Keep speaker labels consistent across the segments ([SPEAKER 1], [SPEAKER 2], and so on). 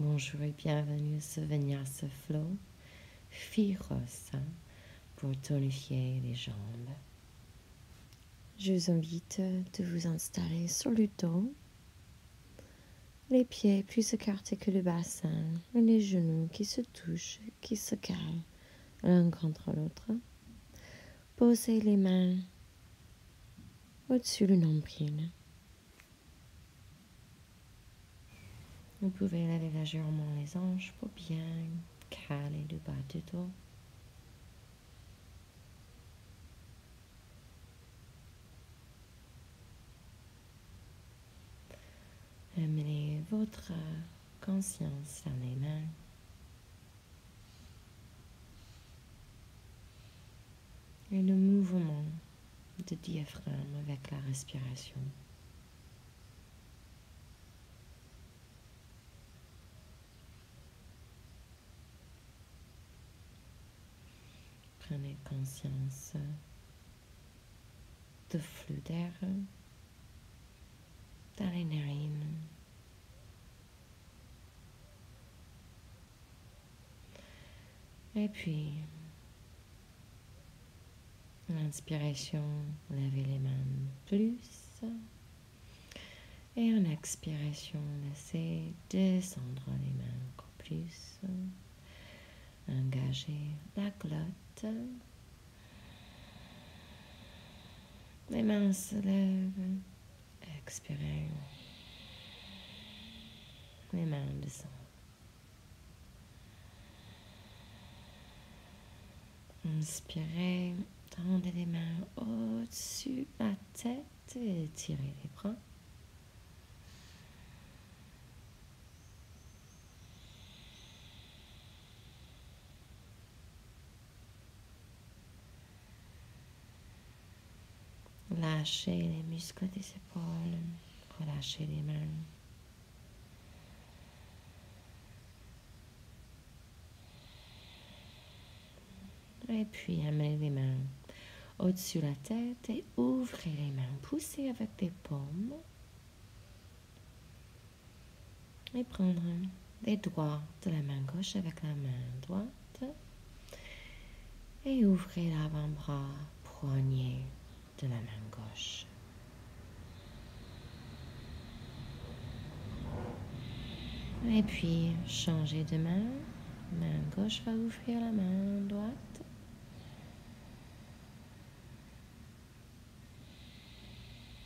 [SPEAKER 1] Bonjour et bienvenue à ce Vinyasa Flow Firosa pour tonifier les jambes. Je vous invite de vous installer sur le dos, les pieds plus écartés que le bassin et les genoux qui se touchent, qui se calent l'un contre l'autre. Posez les mains au-dessus du nombril. Vous pouvez lever légèrement les hanches pour bien caler le bas du dos. Amenez votre conscience dans les mains. Et le mouvement de diaphragme avec la respiration. Prenez conscience de flux d'air dans les narines. Et puis, inspiration, levez les mains plus. Et en expiration, laissez descendre les mains encore plus. Engagez la glotte. Les mains se lèvent. Expirez. Les mains descendent. Inspirez. Tendez les mains au-dessus de la tête et étirez les bras. Lâchez les muscles des épaules, relâchez les mains. Et puis amenez les mains au-dessus de la tête et ouvrez les mains. Poussez avec les paumes. Et prendre les doigts de la main gauche avec la main droite. Et ouvrez l'avant-bras, poignet de la main gauche. Et puis, changez de main. Main gauche va ouvrir la main droite.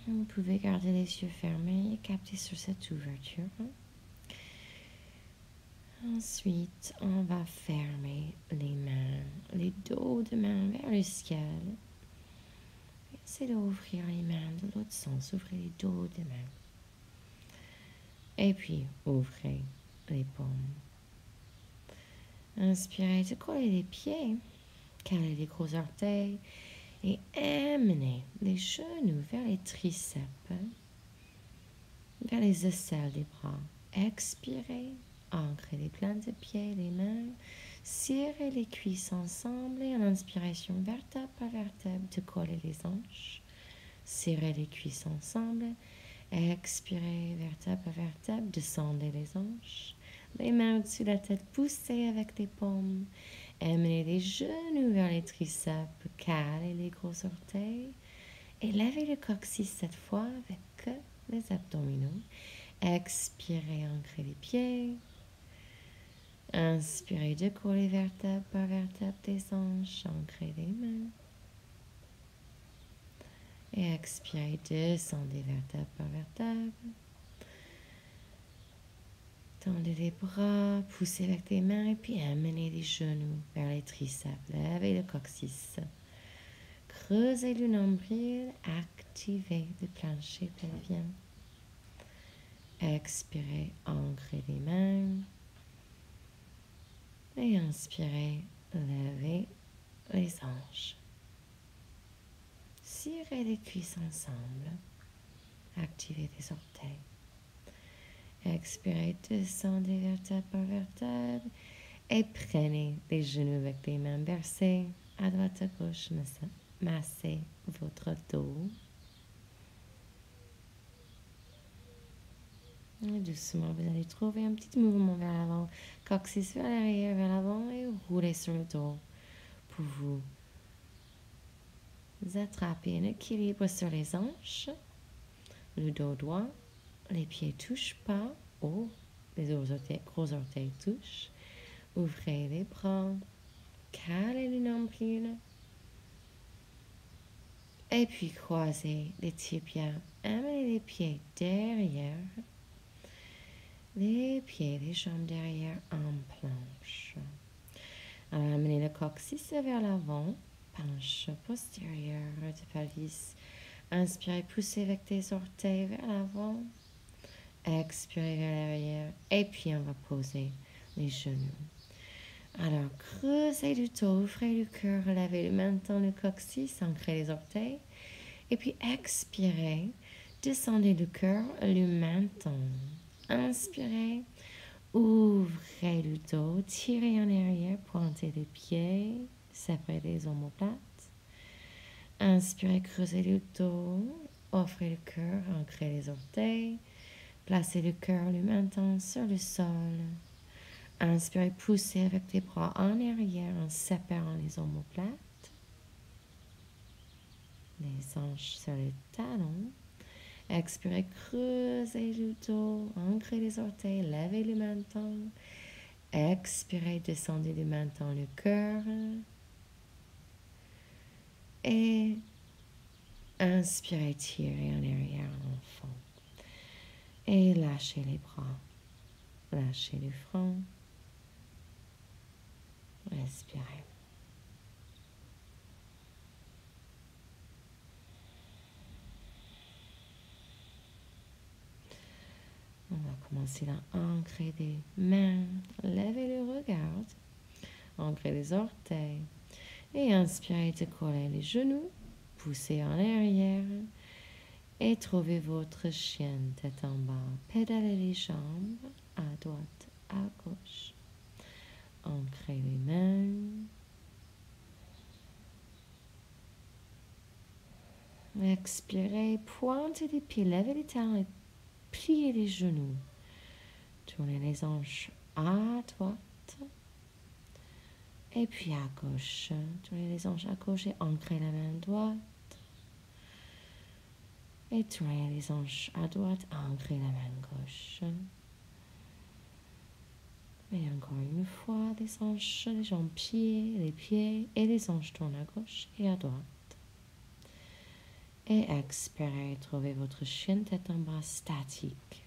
[SPEAKER 1] Vous pouvez garder les yeux fermés et capter sur cette ouverture. Ensuite, on va fermer les mains, les dos de main vers le ciel. Essayez d'ouvrir les mains de l'autre sens. Ouvrez les dos de main. Et puis, ouvrez les paumes. Inspirez, décollez les pieds. Calez les gros orteils. Et amenez les genoux vers les triceps. Vers les aisselles des bras. Expirez. Ancrez les plantes de pieds, les mains. Serrez les cuisses ensemble et en inspiration, vertèbre par vertèbre, décollez les hanches. Serrez les cuisses ensemble. Expirez, vertèbre par vertèbre, descendez les hanches. Les mains au-dessus de la tête, poussez avec les paumes. Amenez les genoux vers les triceps, calez les gros orteils. Et levez le coccyx cette fois avec les abdominaux. Expirez, ancrez les pieds. Inspirez, décollez vertèbre par vertèbre des hanches, ancrez les mains. Et expirez, descendez vertèbre par vertèbre. Tendez les bras, poussez avec les mains et puis amenez les genoux vers les triceps. Levez le coccyx. Creusez le nombril, activez le plancher pelvien. Expirez, ancrez les mains. Et inspirez, levez les hanches. Serrez les cuisses ensemble. Activez les orteils. Expirez, descendez vertèbre par vertèbre. Et prenez les genoux avec les mains versées à droite à gauche. Massez votre dos. Et doucement, vous allez trouver un petit mouvement vers l'avant, coccyx vers l'arrière, vers l'avant et roulez sur le dos pour vous attraper un équilibre sur les hanches, le dos droit, les pieds ne touchent pas, les gros orteils touchent. Ouvrez les bras, calez le nombril. Et puis croisez les tibias, amenez les pieds derrière, les pieds, les jambes derrière en planche. Alors amenez le coccyx vers l'avant, penche postérieure du pelvis. Inspirez, poussez avec des orteils vers l'avant. Expirez vers l'arrière. Et puis on va poser les genoux. Alors, creusez du dos, ouvrez le cœur, relevez le menton, le coccyx, ancrez les orteils. Et puis, expirez, descendez le cœur, le menton. Inspirez, ouvrez le dos, tirez en arrière, pointez les pieds, séparez les omoplates. Inspirez, creusez le dos, offrez le cœur, ancrez les orteils. Placez le cœur, le menton sur le sol. Inspirez, poussez avec les bras en arrière en séparant les omoplates. Les hanches sur les talons. Expirez, creusez le dos, ancrez les orteils, levez le menton. Expirez, descendez le menton, le cœur. Et inspirez, tirez en arrière en fond. Et lâchez les bras, lâchez le front. Respirez. On va commencer à ancrer des mains, levez le regard, ancrez les orteils et inspirez de coller les genoux, poussez en arrière et trouvez votre chienne tête en bas. Pédalez les jambes à droite, à gauche. Ancrez les mains. Expirez, pointez les pieds, levez les talons et pliez les genoux. Tournez les hanches à droite et puis à gauche. Tournez les hanches à gauche et ancrez la main droite. Et tournez les hanches à droite, ancrez la main gauche. Et encore une fois, les hanches, les jambes, les pieds et les hanches tournent à gauche et à droite. Et expirez, trouvez votre chienne tête en bas statique.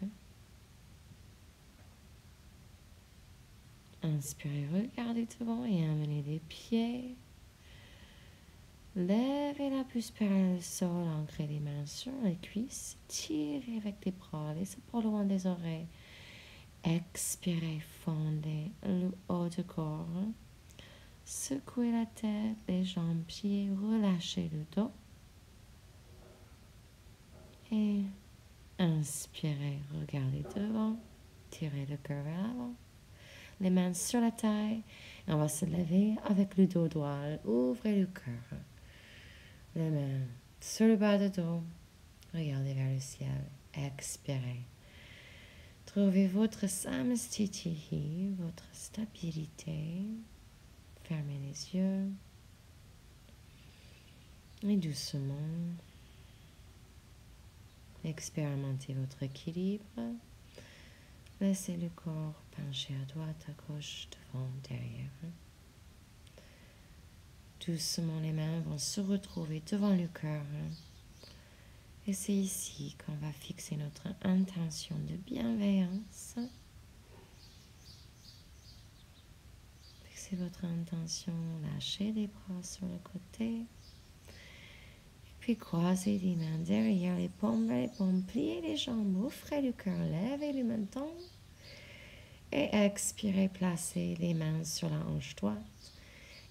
[SPEAKER 1] Inspirez, regardez devant et amenez les pieds. Levez la pouce vers le sol, ancrez les mains sur les cuisses. Tirez avec les bras, les épaules loin des oreilles. Expirez, fondez le haut du corps. Secouez la tête, les jambes, pieds, relâchez le dos. Et inspirez, regardez devant, tirez le cœur vers l'avant. Les mains sur la taille. Et on va se lever avec le dos droit. Ouvrez le cœur. Les mains sur le bas du dos. Regardez vers le ciel. Expirez. Trouvez votre samastitihi, votre stabilité. Fermez les yeux. Et doucement, expérimentez votre équilibre. Laissez le corps pencher à droite, à gauche, devant, derrière. Doucement, les mains vont se retrouver devant le cœur. Et c'est ici qu'on va fixer notre intention de bienveillance. Fixez votre intention, lâchez les bras sur le côté. Puis croisez les mains derrière les paumes, pliez les jambes, ouvrez le cœur, levez le menton. Et expirez, placez les mains sur la hanche droite.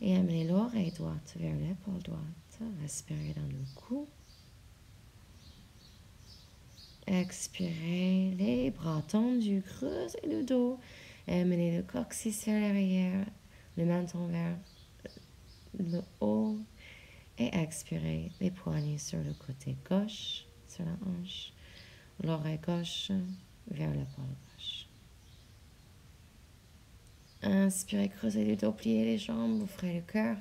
[SPEAKER 1] Et amenez l'oreille droite vers l'épaule droite. Respirez dans le cou. Expirez, les bras tendus, creusez le dos. Amenez le coccyx vers l'arrière, le menton vers le haut. Et expirez, les poignets sur le côté gauche, sur la hanche, l'oreille gauche, vers l'épaule gauche. Inspirez, creusez le dos, pliez les jambes, ouvrez le cœur.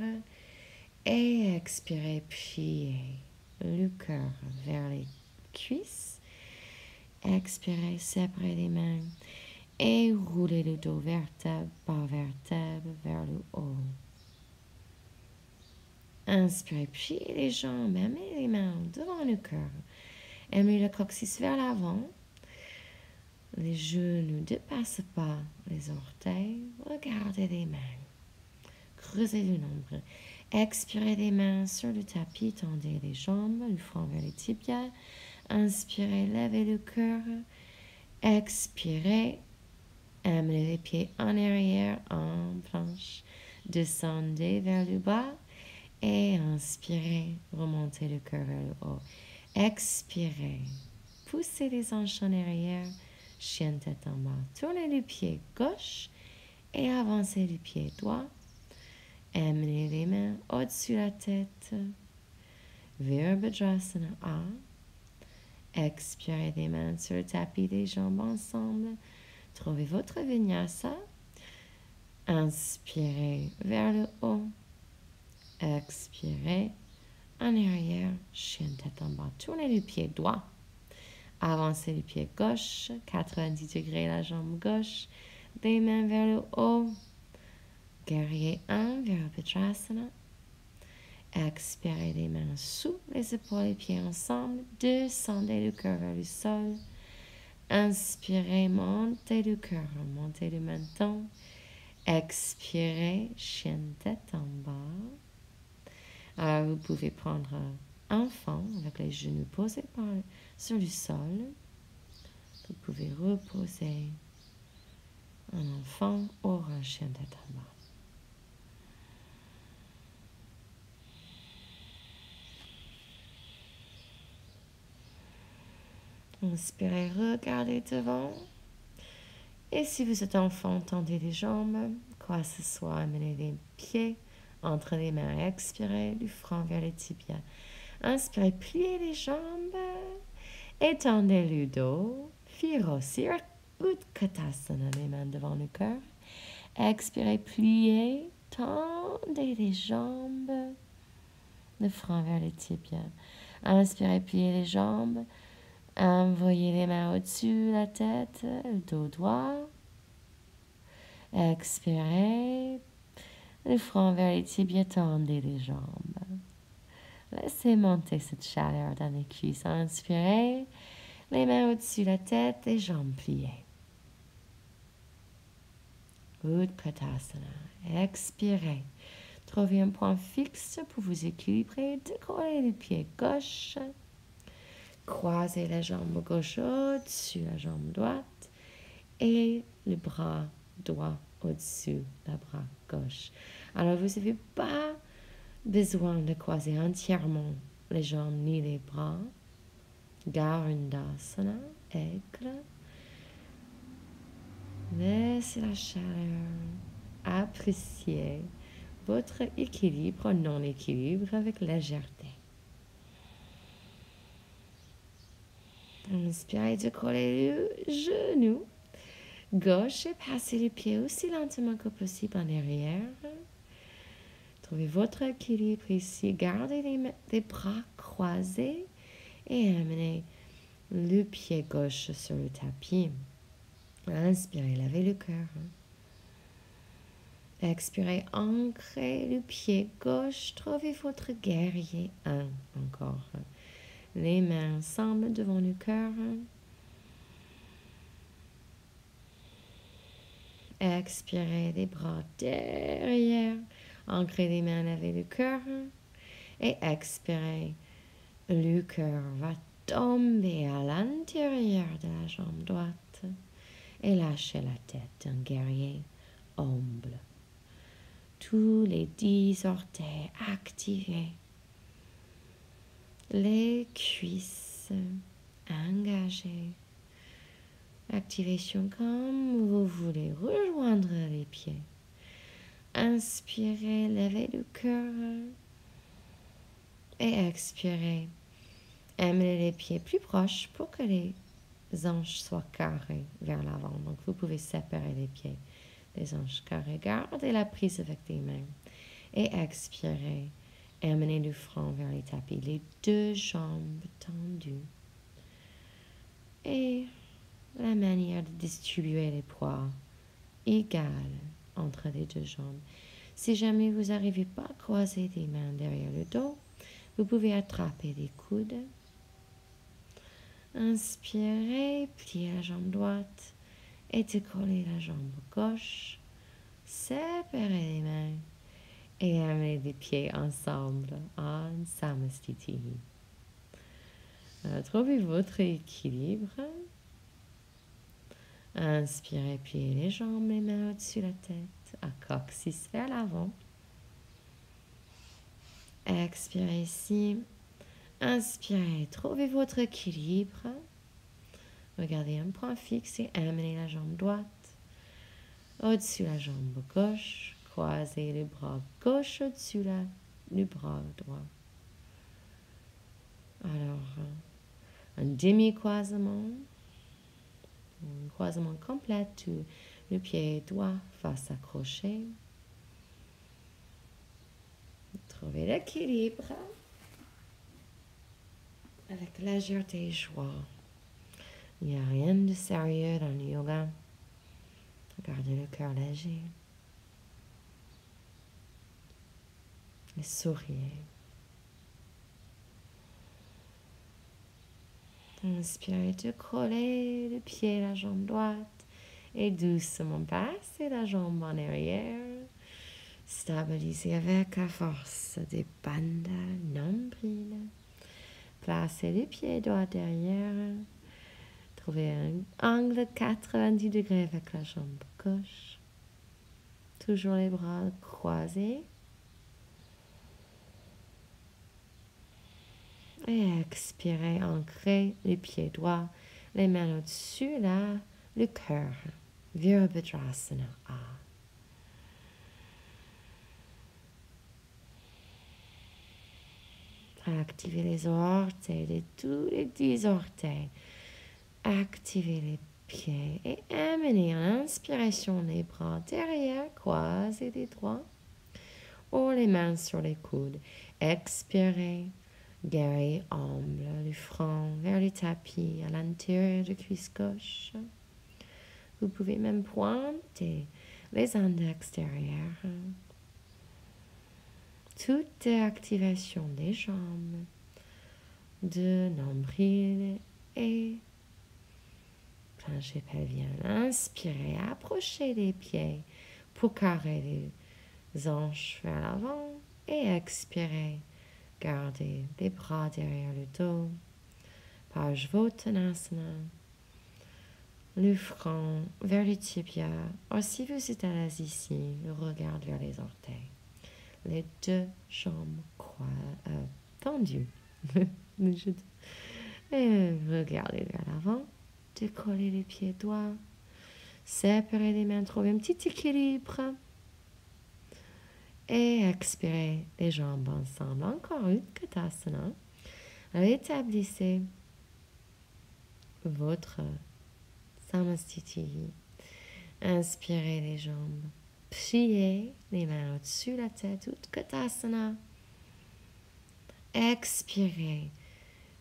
[SPEAKER 1] Et expirez, pliez le cœur vers les cuisses. Expirez, séparez les mains et roulez le dos vertèbre par vertèbre vers le haut. Inspirez, pliez les jambes, amenez les mains devant le cœur. Amenez le coccyx vers l'avant. Les genoux ne dépassent pas les orteils. Regardez les mains. Creusez le nombril. Expirez les mains sur le tapis. Tendez les jambes, le front vers les tibias. Inspirez, levez le cœur. Expirez. Amenez les pieds en arrière, en planche. Descendez vers le bas. Et inspirez. Remontez le cœur vers le haut. Expirez. Poussez les hanches en arrière. Chien tête en bas. Tournez le pied gauche et avancez le pied droit. Amenez les mains au-dessus de la tête. Virabhadrasana A. Expirez les mains sur le tapis des jambes ensemble. Trouvez votre vinyasa. Inspirez vers le haut. Expirez en arrière. Chien tête en bas. Tournez le pied droit. Avancez le pied gauche, 90 degrés la jambe gauche, les mains vers le haut. Guerrier 1, Virabhadrasana. Expirez les mains sous les épaules et pieds ensemble. Descendez le cœur vers le sol. Inspirez, montez le cœur, montez le menton. Expirez, chien tête en bas. Alors vous pouvez prendre enfant avec les genoux posés sur le sol. Vous pouvez reposer un enfant ou un chien tête en bas. Inspirez, regardez devant. Et si vous êtes enfant, tendez les jambes, quoi que ce soit, amenez les pieds entre les mains. Expirez, du front vers les tibias. Inspirez, pliez les jambes, étendez le dos. Virosir, Utkatasana, les mains devant le cœur. Expirez, pliez, tendez les jambes, le front vers les tibias. Inspirez, pliez les jambes. Envoyez les mains au-dessus de la tête, le dos droit. Expirez, le front vers les tibias, tendez les jambes. Laissez monter cette chaleur dans les cuisses. Inspirez, les mains au-dessus de la tête, les jambes pliées. Utkatasana. Expirez. Trouvez un point fixe pour vous équilibrer. Décollez le pied gauche. Croisez la jambe gauche au-dessus de la jambe droite et le bras droit au-dessus de la bras gauche. Alors, vous n'avez pas besoin de croiser entièrement les jambes ni les bras. Garundasana, aigle. Laissez la chaleur. Appréciez votre équilibre, non-équilibre avec légèreté. Inspirez, décollez le genou gauche et passez les pieds aussi lentement que possible en arrière. Trouvez votre équilibre ici. Gardez les bras croisés et amenez le pied gauche sur le tapis. Inspirez, lavez le cœur. Expirez, ancrez le pied gauche. Trouvez votre guerrier 1 encore. Les mains ensemble devant le cœur. Expirez, les bras derrière. Ancrez les mains, lavez le cœur. Et expirez, le cœur va tomber à l'intérieur de la jambe droite. Et lâchez la tête, un guerrier humble. Tous les 10 orteils activés. Les cuisses engagées. Activation comme vous voulez. Rejoindre les pieds. Inspirez, levez le cœur. Et expirez. Amenez les pieds plus proches pour que les hanches soient carrées vers l'avant. Donc, vous pouvez séparer les pieds des hanches carrées. Gardez la prise avec des mains. Et expirez. Amenez le front vers les tapis. Les deux jambes tendues. Et la manière de distribuer les poids égale entre les deux jambes. Si jamais vous n'arrivez pas à croiser des mains derrière le dos, vous pouvez attraper les coudes. Inspirez, pliez la jambe droite et décollez la jambe gauche. Séparez les mains et amenez les pieds ensemble en Samastiti. Trouvez votre équilibre. Inspirez, pliez les jambes, les mains au-dessus de la tête, à coccyx vers l'avant. Expirez ici. Inspirez, trouvez votre équilibre. Regardez un point fixe et amenez la jambe droite au-dessus de la jambe gauche. Croisez le bras gauche au-dessus du bras droit. Alors, un demi-croisement, un croisement complet où le pied droit va s'accrocher. Trouvez l'équilibre avec légèreté et joie. Il n'y a rien de sérieux dans le yoga. Gardez le cœur léger. Et souriez. Inspirez, décollez le pied, la jambe droite. Et doucement passez la jambe en arrière. Stabilisez avec la force des bandes nombril. Placez le pied droit derrière. Trouvez un angle 90 degrés avec la jambe gauche. Toujours les bras croisés. Et expirez, ancrez le pied droit, les mains au-dessus, là, le cœur. Virabhadrasana. Activez les orteils de tous les 10 orteils. Activez les pieds et amenez en inspiration les bras derrière, croisez les doigts ou les mains sur les coudes. Expirez, guerrier humble, le front vers le tapis à l'intérieur de cuisse gauche. Vous pouvez même pointer les index derrière. Toute activation des jambes, de nombril et plancher pelvien. Inspirez, approchez les pieds pour carrer les hanches vers l'avant et expirez. Gardez les bras derrière le dos. Parshvottanasana. Le front vers le tibia. Ou si vous êtes à l'aise ici, le regard vers les orteils. Les deux jambes tendues. Et regardez vers l'avant. Décollez les pieds droits. Séparez les mains. Trouvez un petit équilibre. Et expirez les jambes ensemble. Encore une Utkatasana. Rétablissez votre Samastiti. Inspirez les jambes. Pliez les mains au-dessus de la tête. Utkatasana. Expirez.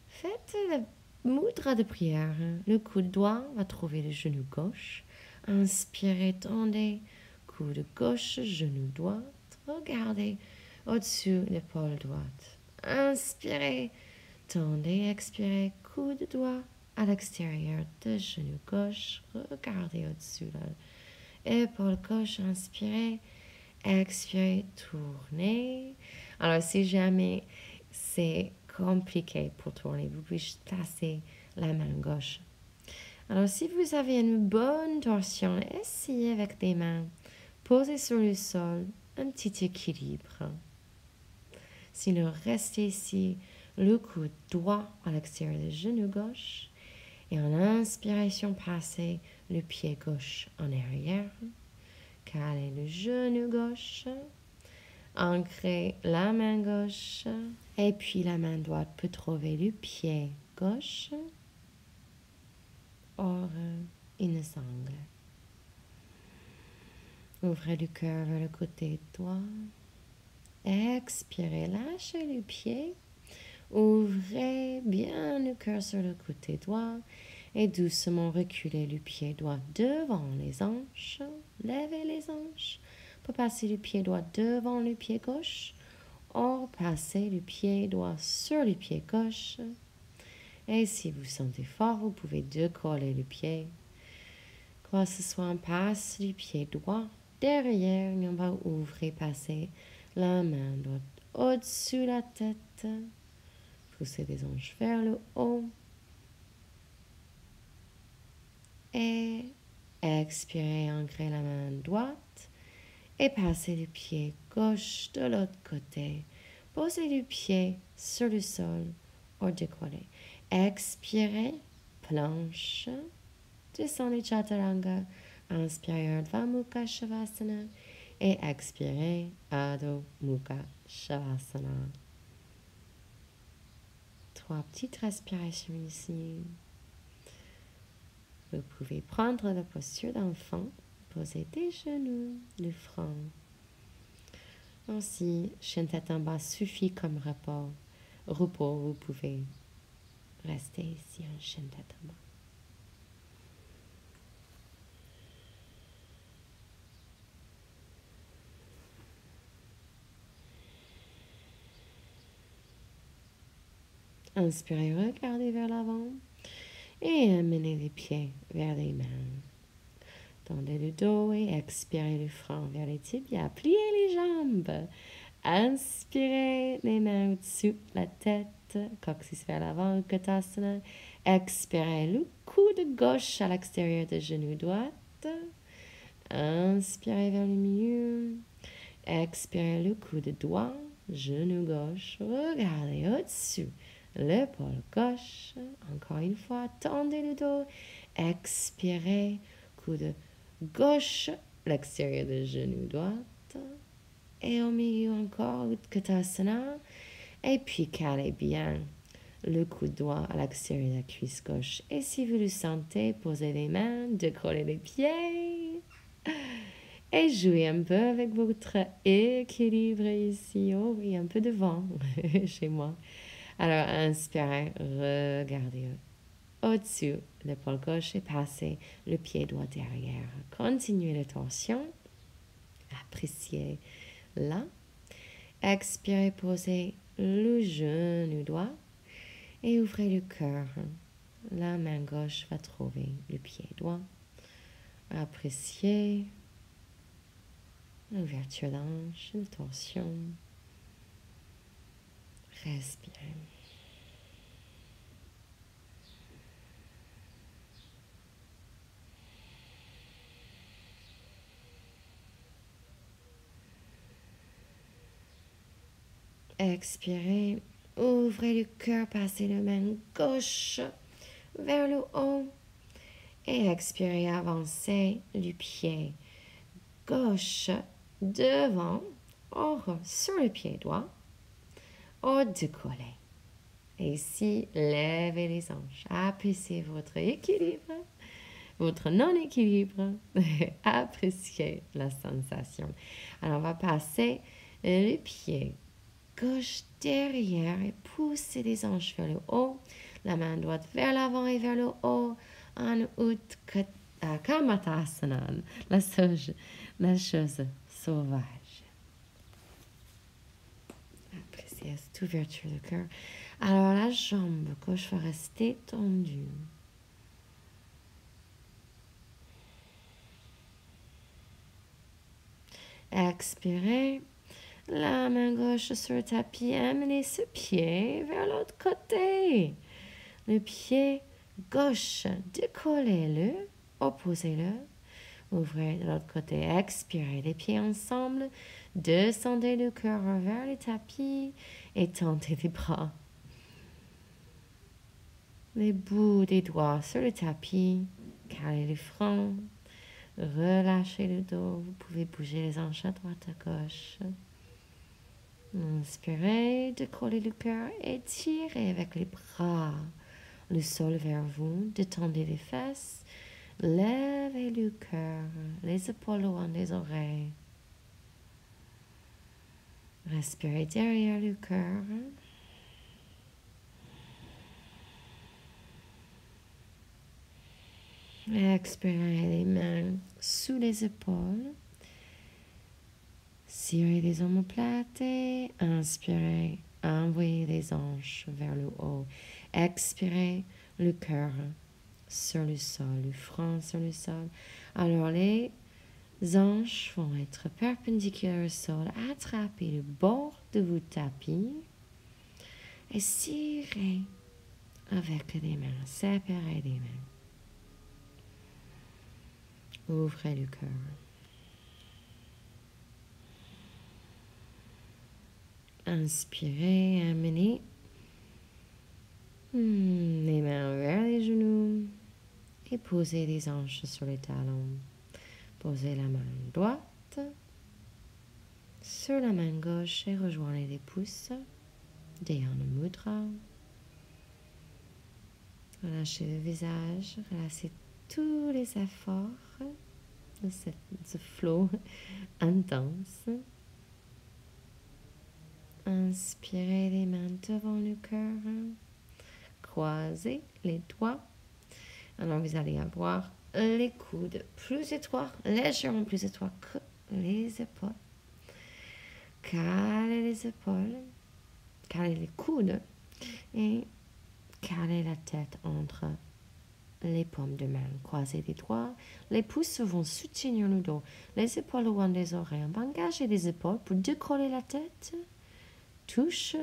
[SPEAKER 1] Faites le mudra de prière. Le coude droit va trouver le genou gauche. Inspirez, tendez. Coude gauche, genou droit. Regardez au-dessus l'épaule droite. Inspirez, tendez, expirez. Coude droit à l'extérieur de genou gauche. Regardez au-dessus l'épaule gauche. Inspirez, expirez, tournez. Alors, si jamais c'est compliqué pour tourner, vous pouvez placer la main gauche. Alors, si vous avez une bonne torsion, essayez avec des mains. Posez sur le sol un petit équilibre. Sinon, restez ici, le coude droit à l'extérieur du genou gauche. Et en inspiration, passez le pied gauche en arrière. Calez le genou gauche. Ancrez la main gauche. Et puis la main droite peut trouver le pied gauche. hors une sangle. Ouvrez le cœur vers le côté droit. Expirez, lâchez le pied. Ouvrez bien le cœur sur le côté droit et doucement reculez le pied droit devant les hanches. Levez les hanches pour passer le pied droit devant le pied gauche. Or, passez le pied droit sur le pied gauche. Et si vous sentez fort, vous pouvez décoller le pied. Quoi que ce soit, on passe le pied droit derrière et on va ouvrir, passer la main droite au-dessus de la tête. Poussez les hanches vers le haut. Et expirez, ancrez la main droite et passez le pied gauche de l'autre côté. Posez le pied sur le sol ou décollez. Expirez, planche. Descendez Chaturanga. Inspirez Urdhva Mukha Shavasana. Et expirez Adho Mukha Shavasana. 3 petites respirations ici. Vous pouvez prendre la posture d'enfant. Posez des genoux, le front. Ainsi, chien tête en bas suffit comme repos. Vous pouvez rester ici en chien tête en bas. Inspirez, regardez vers l'avant et amenez les pieds vers les mains. Tendez le dos et expirez le front vers les tibias. Pliez les jambes. Inspirez les mains au-dessus de la tête, coccyx vers l'avant, Utkatasana. Expirez le coude gauche à l'extérieur du genou droit. Inspirez vers le milieu. Expirez le coude droit, genou gauche. Regardez au-dessus. L'épaule gauche, encore une fois, tendez le dos, expirez, coude gauche, l'extérieur du genou droit, et au milieu encore, Utkatasana, et puis calez bien le coude droit à l'extérieur de la cuisse gauche. Et si vous le sentez, posez les mains, décollez les pieds, et jouez un peu avec votre équilibre ici. Oh oui, un peu de vent chez moi. Alors, inspirez, regardez au-dessus l'épaule gauche et passez le pied droit derrière. Continuez la torsion. Appréciez là. Expirez, posez le genou droit et ouvrez le cœur. La main gauche va trouver le pied droit. Appréciez l'ouverture d'hanche, la torsion. Respirez. Expirez, ouvrez le cœur, passez la main gauche vers le haut et expirez, avancez le pied gauche devant, or sur le pied droit, ou décollez. Et ici, levez les hanches, appréciez votre équilibre, votre non-équilibre, appréciez la sensation. Alors, on va passer le pied gauche derrière et poussez les hanches vers le haut, la main droite vers l'avant et vers le haut, en Utkatasana, la chose sauvage. Appréciez cette ouverture de cœur. Alors la jambe gauche va rester tendue. Expirez. La main gauche sur le tapis, amenez ce pied vers l'autre côté. Le pied gauche, décollez-le, opposez-le. Ouvrez de l'autre côté, expirez les pieds ensemble. Descendez le cœur vers le tapis et tendez les bras. Les bouts des doigts sur le tapis, calez le front, relâchez le dos. Vous pouvez bouger les hanches à droite, à gauche. Inspirez, décollez le cœur, étirez avec les bras le sol vers vous, détendez les fesses, levez le cœur, les épaules loin des oreilles. Respirez derrière le cœur. Expirez les mains sous les épaules. Serrez les omoplates et inspirez. Envoyez les hanches vers le haut. Expirez le cœur sur le sol, le front sur le sol. Alors les hanches vont être perpendiculaires au sol. Attrapez le bord de votre tapis et serrez avec les mains. Séparez les mains. Ouvrez le cœur. Inspirez, amenez les mains vers les genoux et posez les hanches sur les talons. Posez la main droite sur la main gauche et rejoignez les pouces. Dhyana Mudra. Relâchez le visage, relâchez tous les efforts de ce flow intense. Inspirez les mains devant le cœur. Croisez les doigts. Alors vous allez avoir les coudes plus étroits, légèrement plus étroits que les épaules. Calez les épaules, calez les coudes et calez la tête entre les paumes de main. Croisez les doigts. Les pouces vont soutenir le dos. Les épaules loin des oreilles. On va engager les épaules pour décoller la tête. Touche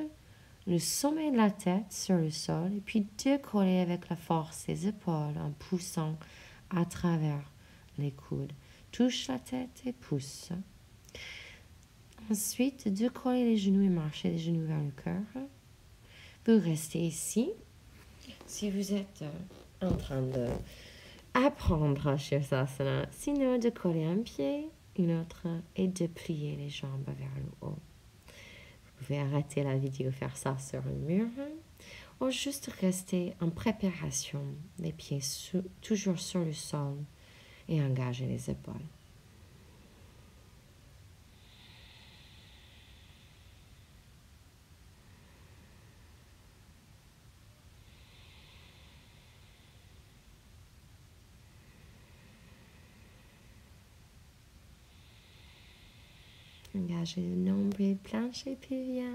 [SPEAKER 1] le sommet de la tête sur le sol et puis décoller avec la force les épaules en poussant à travers les coudes. Touche la tête et pousse. Ensuite, décoller les genoux et marcher les genoux vers le cœur. Vous restez ici. Si vous êtes en train d'apprendre Shirsasana, sinon de coller un pied, une autre et de plier les jambes vers le haut. Vous pouvez arrêter la vidéo, faire ça sur un mur ou juste rester en préparation, les pieds toujours sur le sol et engager les épaules. Engagez le nombril, plancher pelvien.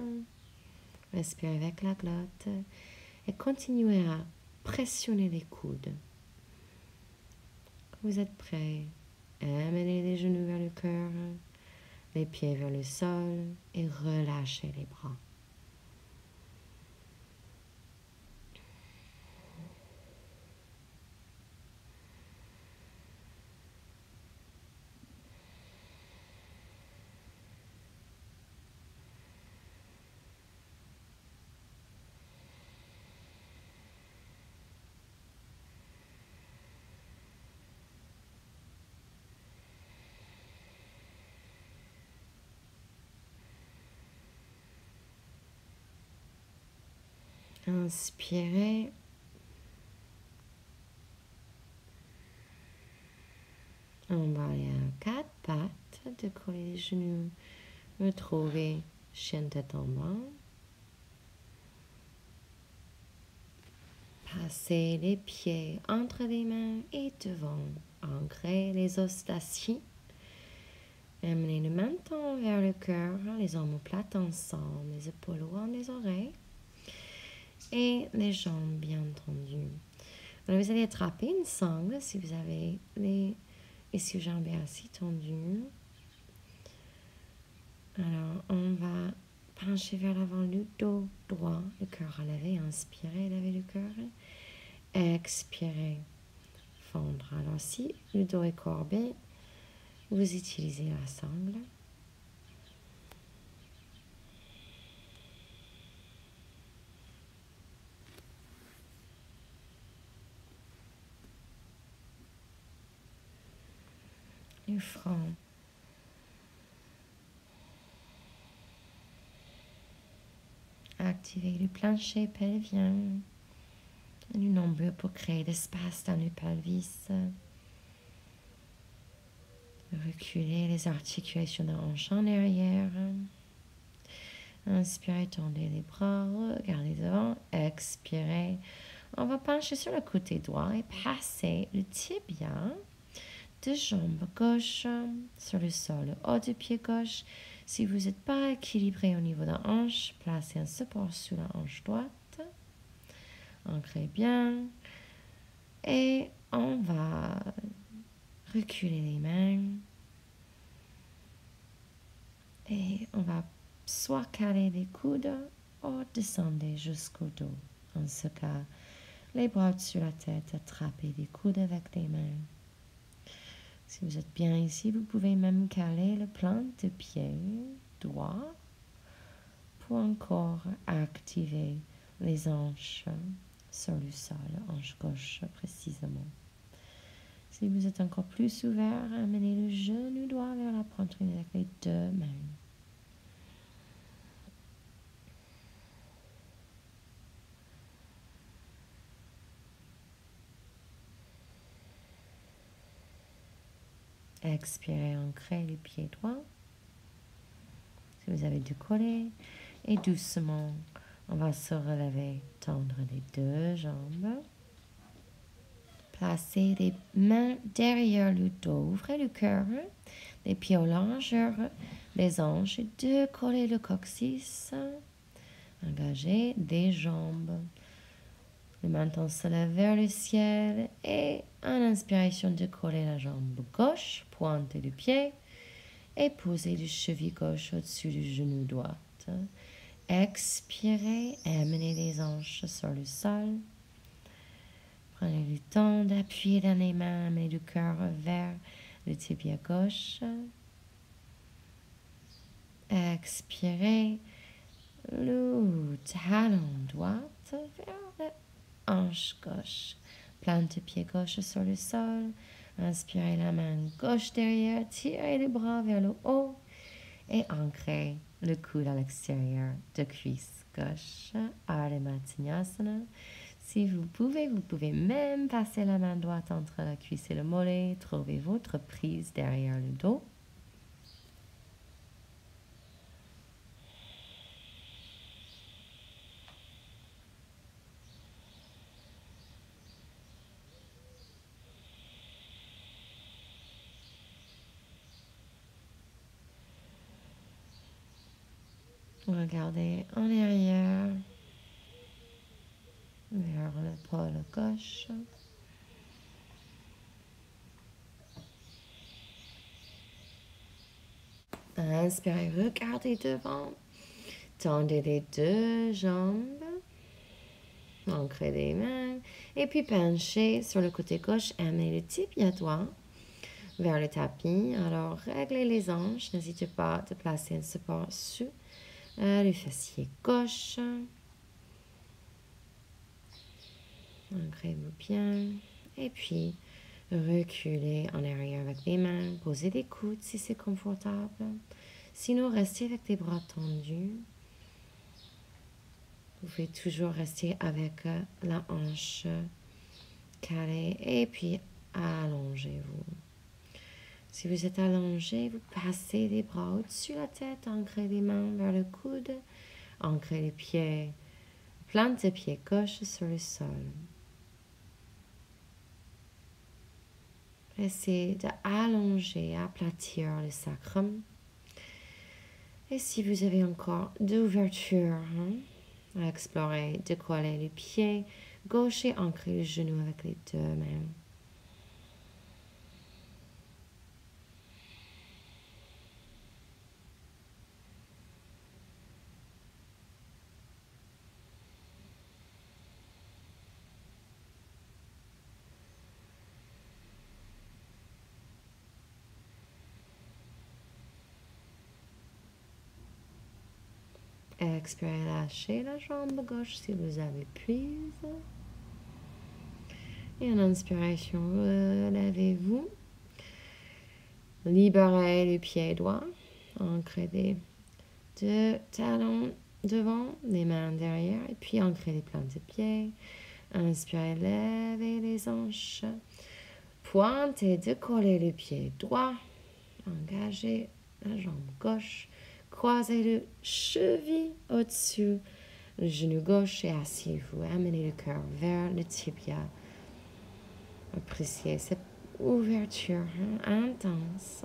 [SPEAKER 1] Respirez avec la glotte et continuez à pressionner les coudes. Quand vous êtes prêt, amenez les genoux vers le cœur, les pieds vers le sol et relâchez les bras. Inspirez. On va aller à quatre pattes, décoller les genoux, retrouver chien tête en bas. Passez les pieds entre les mains et devant. Ancrez les os d'acier. Amenez le menton vers le cœur, les omoplates ensemble, les épaules loin des oreilles et les jambes bien tendues. Alors vous allez attraper une sangle si vous avez les ischio-jambes assez tendus. Alors on va pencher vers l'avant, le dos droit, le cœur relevé. Inspirez, levez le cœur. Expirez, fondre. Alors si le dos est courbé, vous utilisez la sangle. Le front. Activez le plancher pelvien. du nombril pour créer l'espace dans le pelvis. Reculez les articulations de la hanche en arrière. Inspirez, tendez les bras, regardez devant, expirez. On va pencher sur le côté droit et passer le tibia de jambe gauche sur le sol, le haut du pied gauche. Si vous n'êtes pas équilibré au niveau de la hanche, placez un support sous la hanche droite. Ancrez bien. Et on va reculer les mains. Et on va soit caler les coudes ou descendre jusqu'au dos. En ce cas, les bras sur la tête, attrapez les coudes avec les mains. Si vous êtes bien ici, vous pouvez même caler le plan de pied droit pour encore activer les hanches sur le sol, hanche gauche précisément. Si vous êtes encore plus ouvert, amenez le genou droit vers la poitrine avec les deux mains. Expirez, ancrez les pieds droits. Si vous avez décollé, et doucement, on va se relever, tendre les deux jambes. Placez les mains derrière le dos, ouvrez le cœur, les pieds aux largeurs des hanches et décollez le coccyx. Engagez des jambes. Le menton se lève vers le ciel et en inspiration, décollez la jambe gauche, pointez le pied et posez le cheville gauche au-dessus du genou droit. Expirez, amenez les hanches sur le sol. Prenez le temps d'appuyer dans les mains, amenez le cœur vers le tibia gauche. Expirez, le talon droit vers la hanche gauche. Plante pied gauche sur le sol. Inspirez la main gauche derrière, tirez les bras vers le haut et ancrez le coude à l'extérieur de cuisse gauche. Ardha Matsyenasana. Si vous pouvez même passer la main droite entre la cuisse et le mollet. Trouvez votre prise derrière le dos. Regardez en arrière vers le pôle gauche. Inspirez, regardez devant. Tendez les deux jambes. Ancrez les mains. Et puis penchez sur le côté gauche. Amenez le tibia droit vers le tapis. Alors, réglez les hanches. N'hésitez pas de placer un support sous le fessier gauche. Ancrez-vous bien. Et puis, reculez en arrière avec les mains. Posez les coudes si c'est confortable. Sinon, restez avec les bras tendus. Vous pouvez toujours rester avec la hanche calée. Et puis, allongez-vous. Si vous êtes allongé, vous passez les bras au-dessus de la tête. Ancrez les mains vers le coude. Ancrez les pieds. Plante le pied gauche sur le sol. Essayez d'allonger, aplatir le sacrum. Et si vous avez encore d'ouverture, explorez, décollez le pied gauche et ancrez le genou avec les deux mains. Expirez, lâchez la jambe gauche si vous avez prise. Et en inspiration, relevez-vous. Libérez le pied droit. Ancrez les deux talons devant, les mains derrière. Et puis ancrez les plantes de pied. Inspirez, levez les hanches. Pointez, décollez le pied droit. Engagez la jambe gauche. Croisez le cheville au-dessus. Le genou gauche est assis. Vous amenez le cœur vers le tibia. Appréciez cette ouverture intense.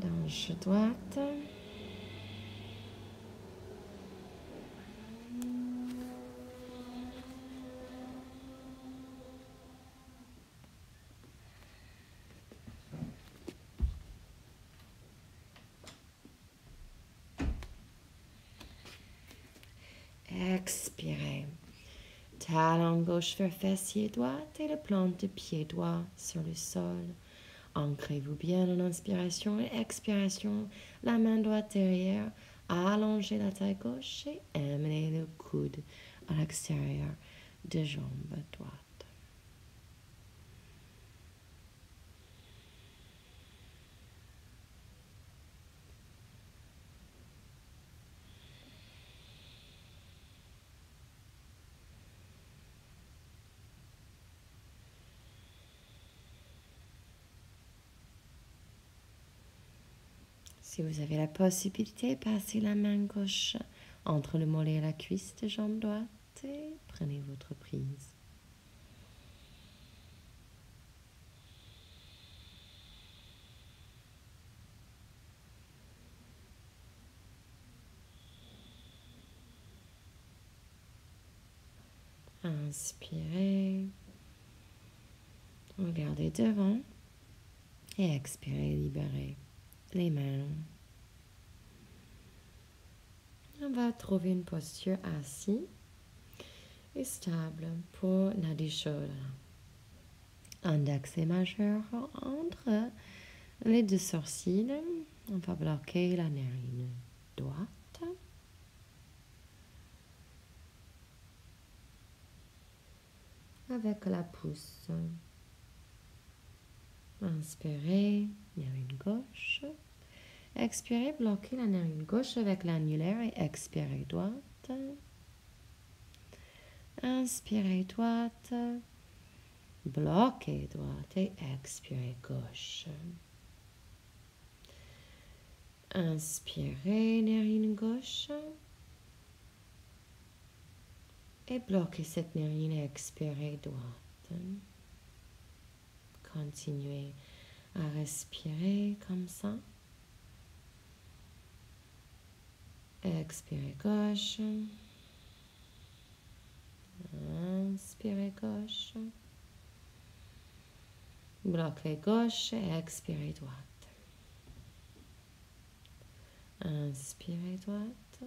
[SPEAKER 1] Hanche droite. Expirez. Talon gauche vers fessier droit et le plante de pied droit sur le sol. Ancrez-vous bien en inspiration et expiration. La main droite derrière. Allongez la taille gauche et amenez le coude à l'extérieur de jambe droite. Si vous avez la possibilité, passez la main gauche entre le mollet et la cuisse de jambe droite et prenez votre prise. Inspirez, regardez devant et expirez, libérez les mains. On va trouver une posture assise et stable pour la déchoule. Index et majeur entre les deux sourcils. On va bloquer la narine droite. Avec la pouce. Inspirez, narine gauche. Expirez, bloquez la narine gauche avec l'annulaire et expirez droite. Inspirez droite. Bloquez droite et expirez gauche. Inspirez, narine gauche. Et bloquez cette narine et expirez droite. Continuez à respirer comme ça. Expirez gauche. Inspirez gauche. Bloquez gauche et expirez droite. Inspirez droite.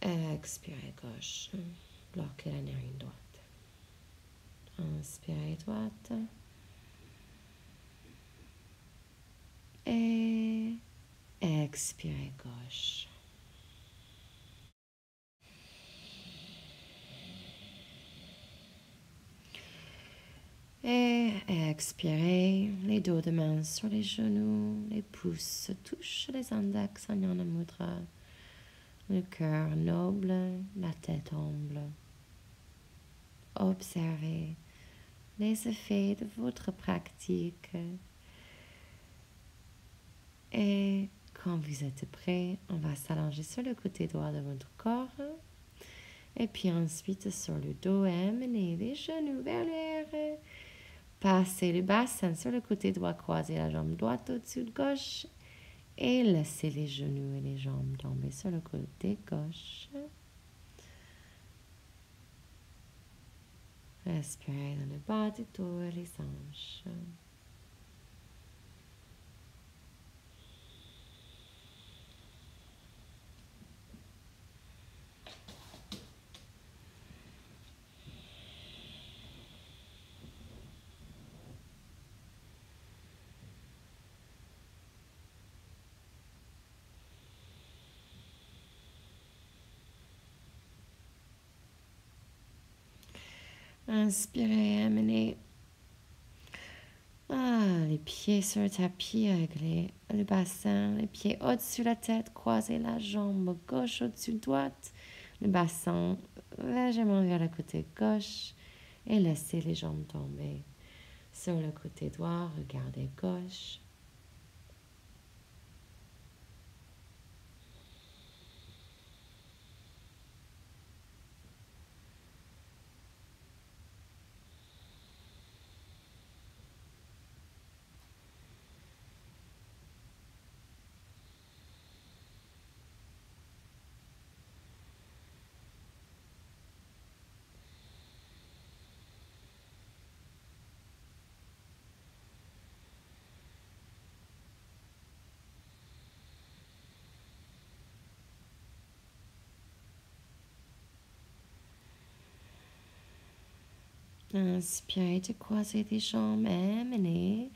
[SPEAKER 1] Expirez gauche. Bloquez la narine droite. Inspirez droite. Et expirez gauche. Et expirez, les dos de main sur les genoux, les pouces touchent les index, Jnana Mudra. Le cœur noble, la tête humble. Observez les effets de votre pratique. Et quand vous êtes prêt, on va s'allonger sur le côté droit de votre corps. Et puis ensuite sur le dos, amenez les genoux vers l'air. Passez le bassin sur le côté droit, croisez la jambe droite au-dessus de gauche. Et laissez les genoux et les jambes tomber sur le côté gauche. Respirez dans le bas du dos et les hanches. Inspirez, amenez les les pieds sur le tapis avec le bassin, les pieds au-dessus de la tête, croisez la jambe gauche au-dessus de droite, le bassin légèrement vers le côté gauche et laissez les jambes tomber. Sur le côté droit, regardez gauche. Inspirez de croiser les jambes, amenez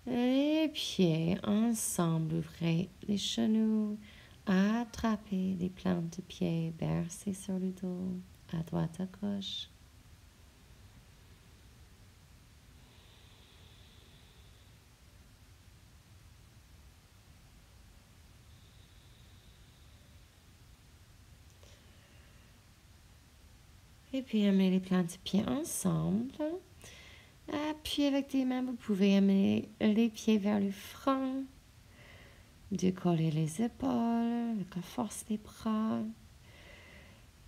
[SPEAKER 1] les pieds ensemble, ouvrez les genoux, attrapez les plantes de pied, bercez sur le dos, à droite, à gauche. Et puis amenez les plantes de pied ensemble. Puis avec les mains, vous pouvez amener les pieds vers le front, décoller les épaules avec la force des bras.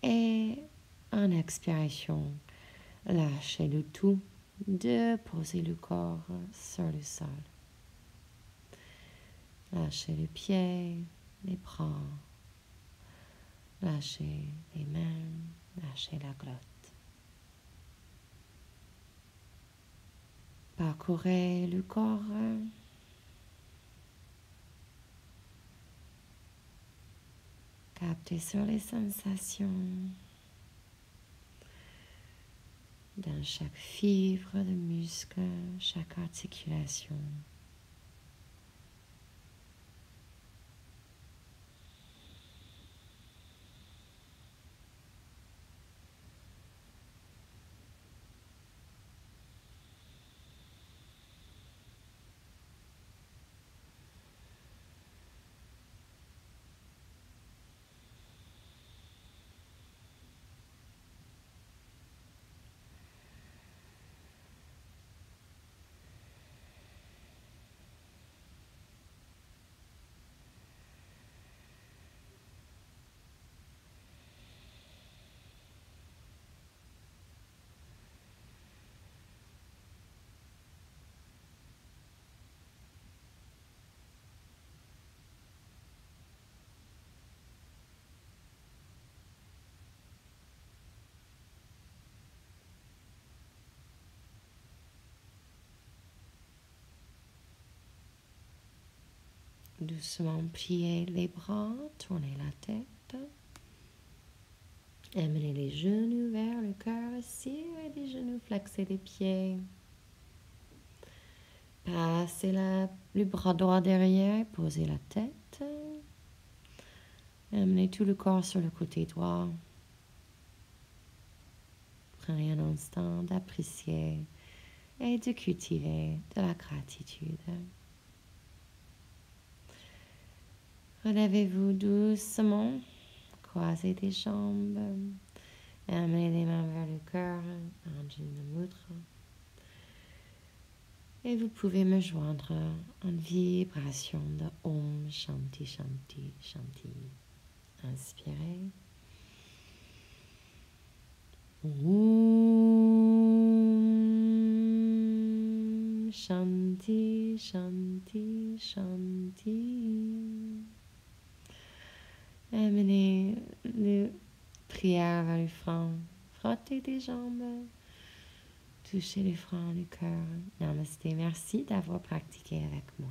[SPEAKER 1] Et en expiration, lâchez le tout, déposez le corps sur le sol. Lâchez les pieds, les bras, lâchez les mains, lâchez la glotte. Parcourez le corps. Captez sur les sensations dans chaque fibre de muscle, chaque articulation. Doucement pliez les bras, tournez la tête. Amenez les genoux vers le cœur, serrez les genoux, flexez les pieds. Passez le bras droit derrière, posez la tête. Amenez tout le corps sur le côté droit. Prenez un instant d'apprécier et de cultiver de la gratitude. Relevez-vous doucement, croisez les jambes, amenez les mains vers le cœur, Anjali Mudra. Et vous pouvez me joindre en vibration de Om Shanti Shanti Shanti. Inspirez. Om Shanti Shanti Shanti. Amenez le prière vers le front. Frottez les jambes. Touchez les front, le cœur. Namasté. Merci d'avoir pratiqué avec moi.